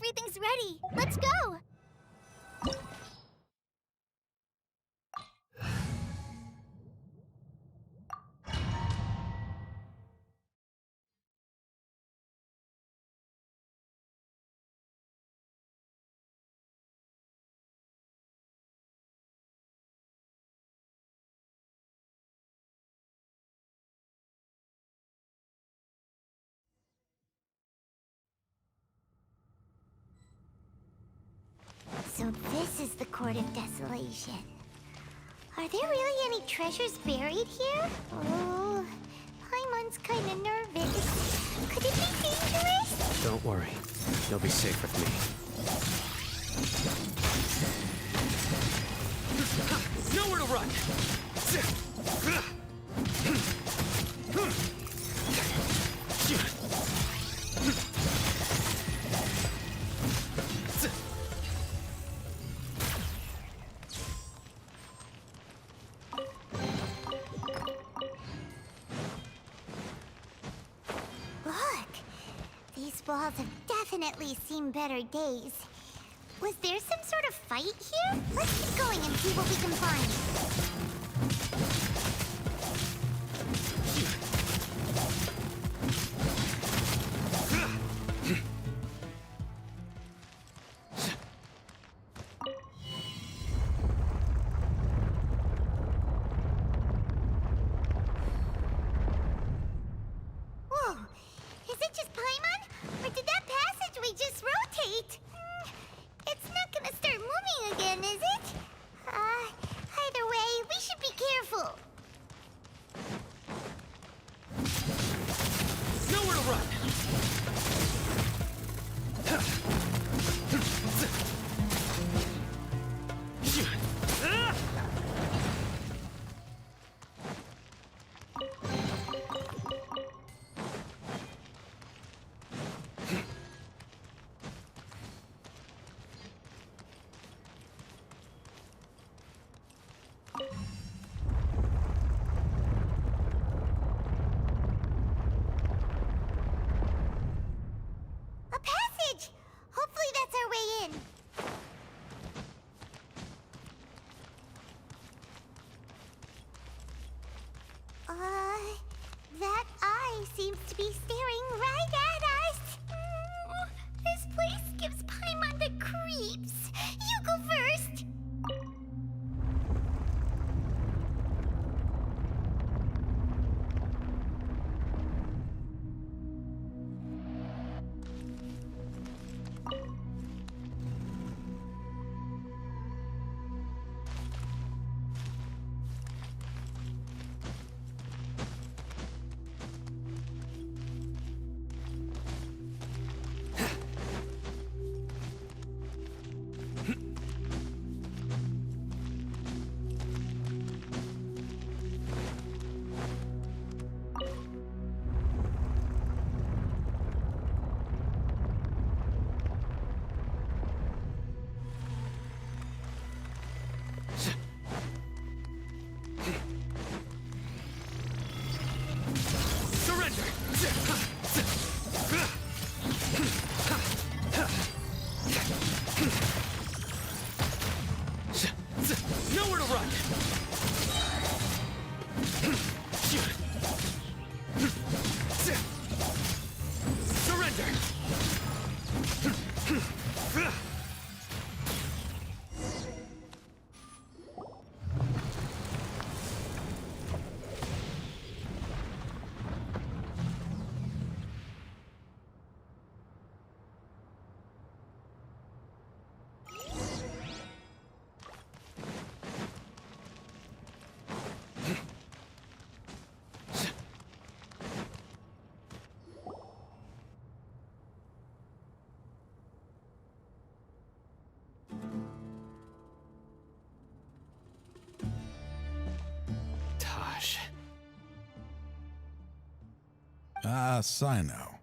Everything's ready. Let's go! So this is the Court of Desolation. Are there really any treasures buried here? Oh, Paimon's kinda nervous. Could it be dangerous? Don't worry. You'll be safe with me. Nowhere to run! These walls have definitely seen better days. Was there some sort of fight here? Let's keep going and see what we can find. It's not gonna start moving again, is it? Either way, we should be careful. Nowhere to run! Hopefully that's our way in. That eye seems to be staring right at us. This place gives Paimon the creeps. You go first. Nowhere to run! Surrender! Sino.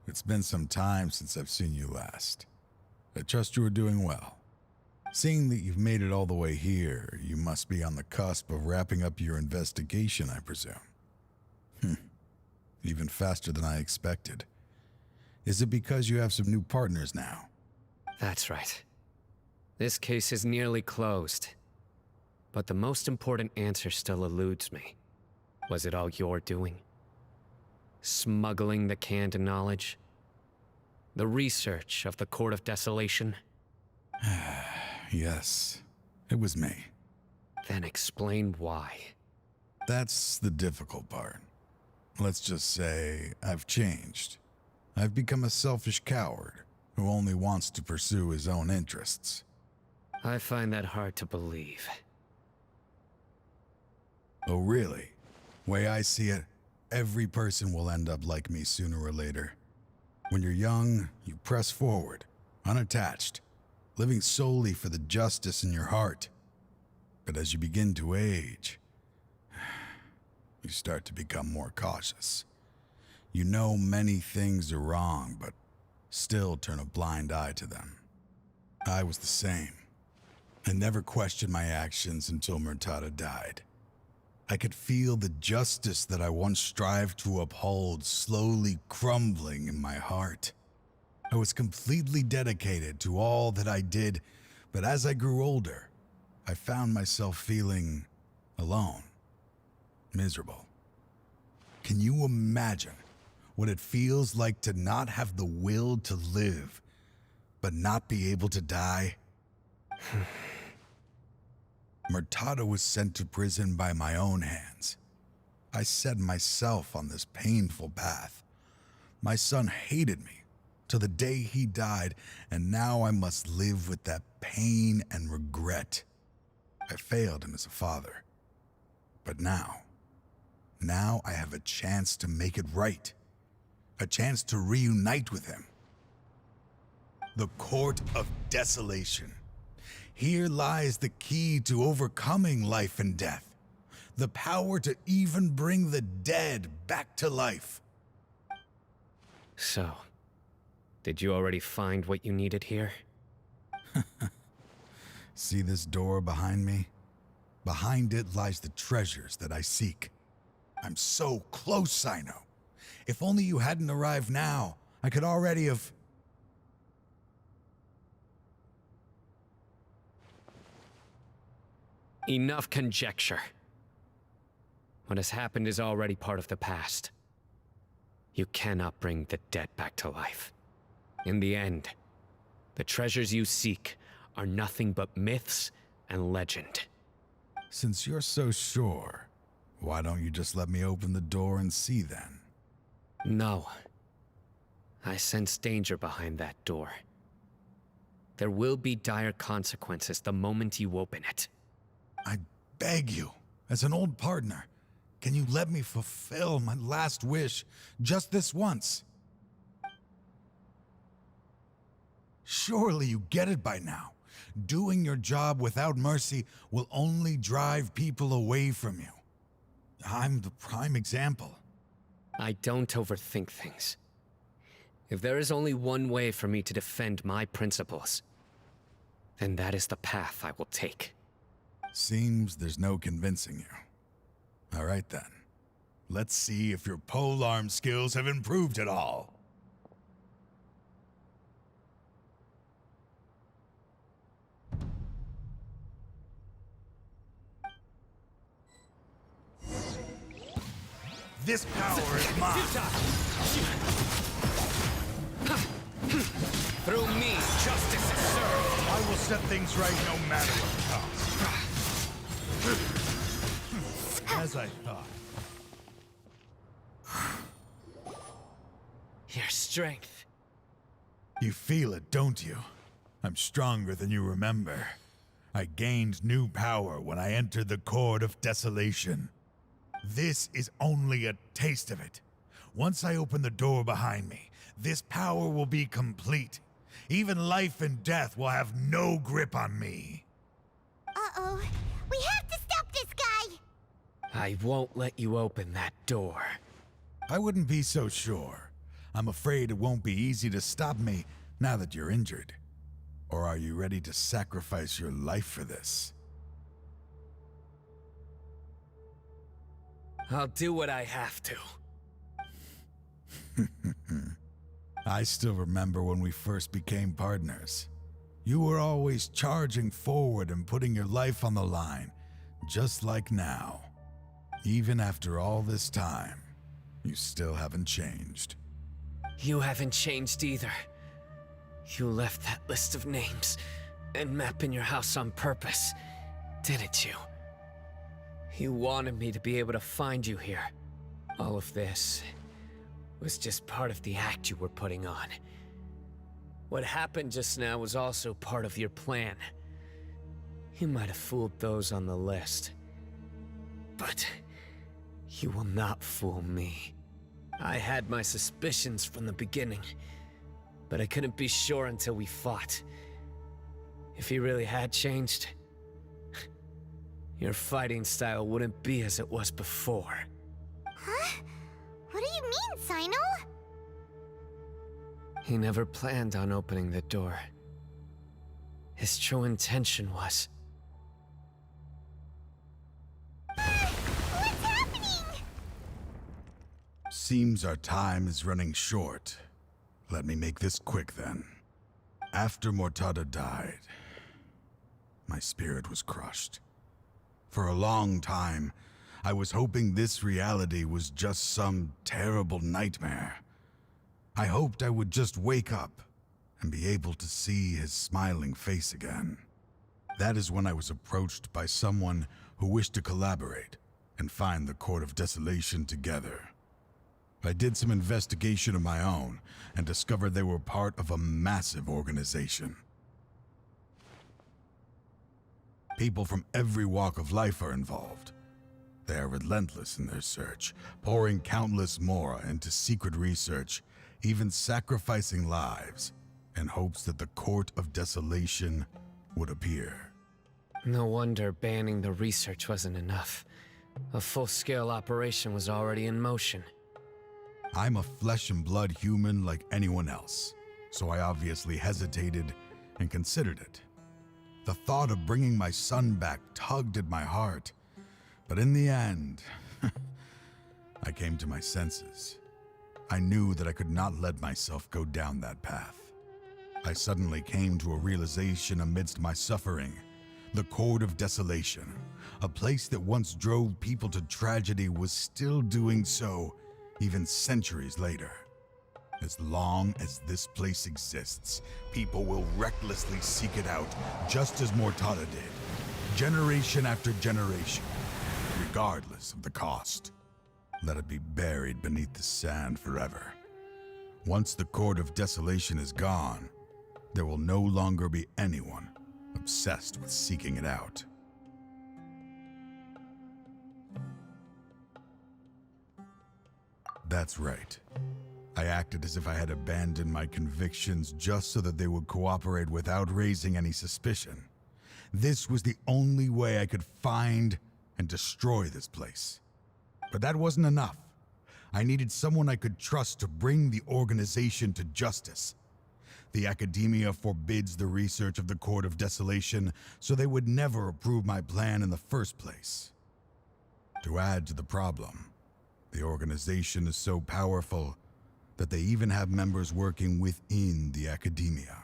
It's been some time since I've seen you last. I trust you are doing well. Seeing that you've made it all the way here, you must be on the cusp of wrapping up your investigation, I presume. Even faster than I expected. Is it because you have some new partners now? That's right. This case is nearly closed. But the most important answer still eludes me. Was it all your doing? Smuggling the canned knowledge? The research of the Court of Desolation? Yes, it was me. Then explain why. That's the difficult part. Let's just say I've changed. I've become a selfish coward who only wants to pursue his own interests. I find that hard to believe. Oh, really? Way I see it, every person will end up like me sooner or later. When you're young, you press forward, unattached, living solely for the justice in your heart. But as you begin to age, you start to become more cautious. You know many things are wrong, but still turn a blind eye to them. I was the same. I never questioned my actions until Murtada died. I could feel the justice that I once strived to uphold slowly crumbling in my heart. I was completely dedicated to all that I did, but as I grew older, I found myself feeling alone, miserable. Can you imagine what it feels like to not have the will to live, but not be able to die? Murtada was sent to prison by my own hands. I set myself on this painful path. My son hated me till the day he died, and now I must live with that pain and regret. I failed him as a father. But now I have a chance to make it right. A chance to reunite with him. The Court of Desolation. Here lies the key to overcoming life and death. The power to even bring the dead back to life. So, did you already find what you needed here? See this door behind me? Behind it lies the treasures that I seek. I'm so close, Sino. If only you hadn't arrived now, I could already have... Enough conjecture. What has happened is already part of the past. You cannot bring the dead back to life. In the end, the treasures you seek are nothing but myths and legend. Since you're so sure, why don't you just let me open the door and see then? No. I sense danger behind that door. There will be dire consequences the moment you open it. I beg you, as an old partner, can you let me fulfill my last wish just this once? Surely you get it by now. Doing your job without mercy will only drive people away from you. I'm the prime example. I don't overthink things. If there is only one way for me to defend my principles, then that is the path I will take. Seems there's no convincing you. All right then. Let's see if your polearm skills have improved at all. This power is mine. Through me, justice is served. I will set things right no matter what comes. As I thought. Your strength. You feel it, don't you? I'm stronger than you remember. I gained new power when I entered the Court of Desolation. This is only a taste of it. Once I open the door behind me, this power will be complete. Even life and death will have no grip on me. Uh-oh. We have to stop this guy! I won't let you open that door. I wouldn't be so sure. I'm afraid it won't be easy to stop me now that you're injured. Or are you ready to sacrifice your life for this? I'll do what I have to. I still remember when we first became partners. You were always charging forward and putting your life on the line, just like now. Even after all this time, you still haven't changed. You haven't changed either. You left that list of names and map in your house on purpose, didn't you? You wanted me to be able to find you here. All of this was just part of the act you were putting on. What happened just now was also part of your plan. You might have fooled those on the list, but you will not fool me. I had my suspicions from the beginning, but I couldn't be sure until we fought. If he really had changed, your fighting style wouldn't be as it was before. Huh? What do you mean, Sino? He never planned on opening the door. His true intention was... What's happening? Seems our time is running short. Let me make this quick then. After Mortada died, my spirit was crushed. For a long time, I was hoping this reality was just some terrible nightmare. I hoped I would just wake up and be able to see his smiling face again. That is when I was approached by someone who wished to collaborate and find the Court of Desolation together. I did some investigation of my own and discovered they were part of a massive organization. People from every walk of life are involved. They are relentless in their search, pouring countless mora into secret research, even sacrificing lives in hopes that the Court of Desolation would appear. No wonder banning the research wasn't enough. A full-scale operation was already in motion. I'm a flesh and blood human like anyone else, so I obviously hesitated and considered it. The thought of bringing my son back tugged at my heart, but in the end, I came to my senses. I knew that I could not let myself go down that path. I suddenly came to a realization amidst my suffering. The Court of Desolation, a place that once drove people to tragedy, was still doing so even centuries later. As long as this place exists, people will recklessly seek it out, just as Mortada did, generation after generation, regardless of the cost. Let it be buried beneath the sand forever. Once the Court of Desolation is gone, there will no longer be anyone obsessed with seeking it out. That's right. I acted as if I had abandoned my convictions just so that they would cooperate without raising any suspicion. This was the only way I could find and destroy this place. But that wasn't enough. I needed someone I could trust to bring the organization to justice. The Academia forbids the research of the Court of Desolation, so they would never approve my plan in the first place. To add to the problem, the organization is so powerful that they even have members working within the Academia.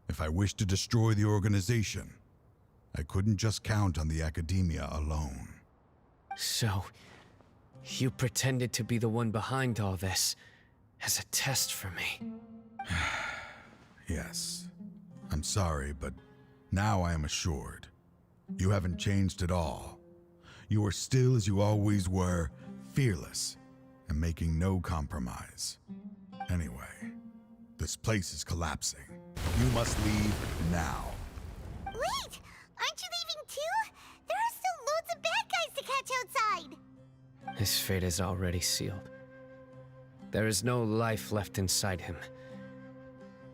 If I wished to destroy the organization, I couldn't just count on the Academia alone. So, you pretended to be the one behind all this, as a test for me. Yes. I'm sorry, but now I am assured. You haven't changed at all. You are still as you always were, fearless, and making no compromise. Anyway, this place is collapsing. You must leave now. Wait! Aren't you leaving too? There are still loads of bad guys to catch outside! His fate is already sealed. There is no life left inside him.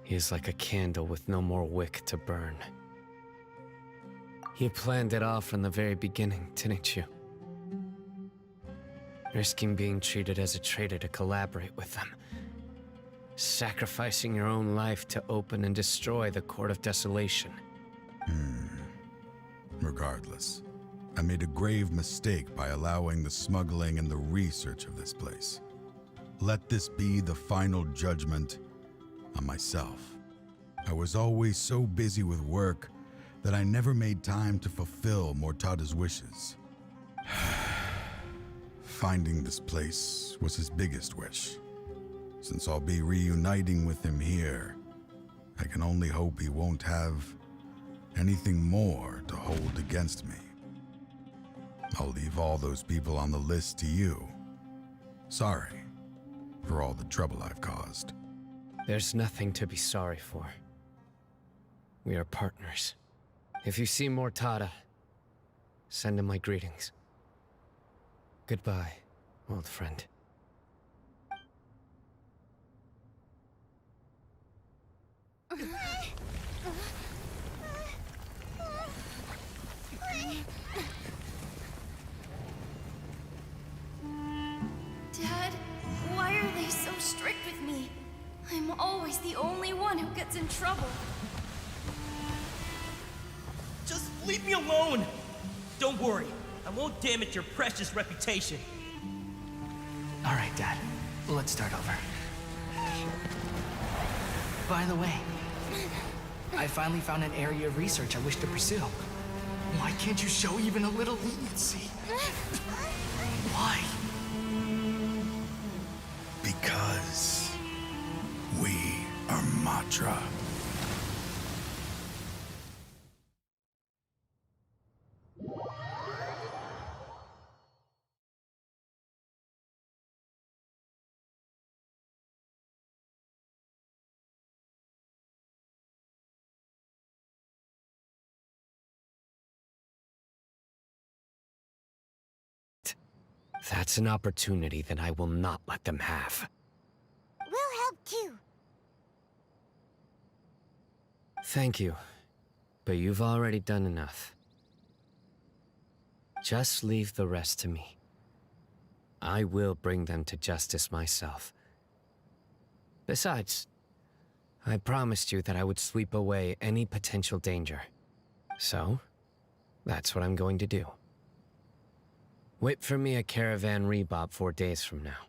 He is like a candle with no more wick to burn. You planned it all from the very beginning, didn't you? Risking being treated as a traitor to collaborate with them. Sacrificing your own life to open and destroy the Court of Desolation. Regardless, I made a grave mistake by allowing the smuggling and the research of this place. Let this be the final judgment on myself. I was always so busy with work that I never made time to fulfill Mortada's wishes. Finding this place was his biggest wish. Since I'll be reuniting with him here, I can only hope he won't have anything more to hold against me. I'll leave all those people on the list to you. Sorry for all the trouble I've caused. There's nothing to be sorry for. We are partners. If you see Mortada, send him my greetings. Goodbye, old friend. Dad, why are they so strict with me? I'm always the only one who gets in trouble. Just leave me alone! Don't worry, I won't damage your precious reputation. All right, Dad. Let's start over. By the way, I finally found an area of research I wish to pursue. Why can't you show even a little leniency? Why? Because we are Matra. That's an opportunity that I will not let them have. We'll help too. Thank you, but you've already done enough. Just leave the rest to me. I will bring them to justice myself. Besides, I promised you that I would sweep away any potential danger. So, that's what I'm going to do. Wait for me at Caravan Rebop 4 days from now.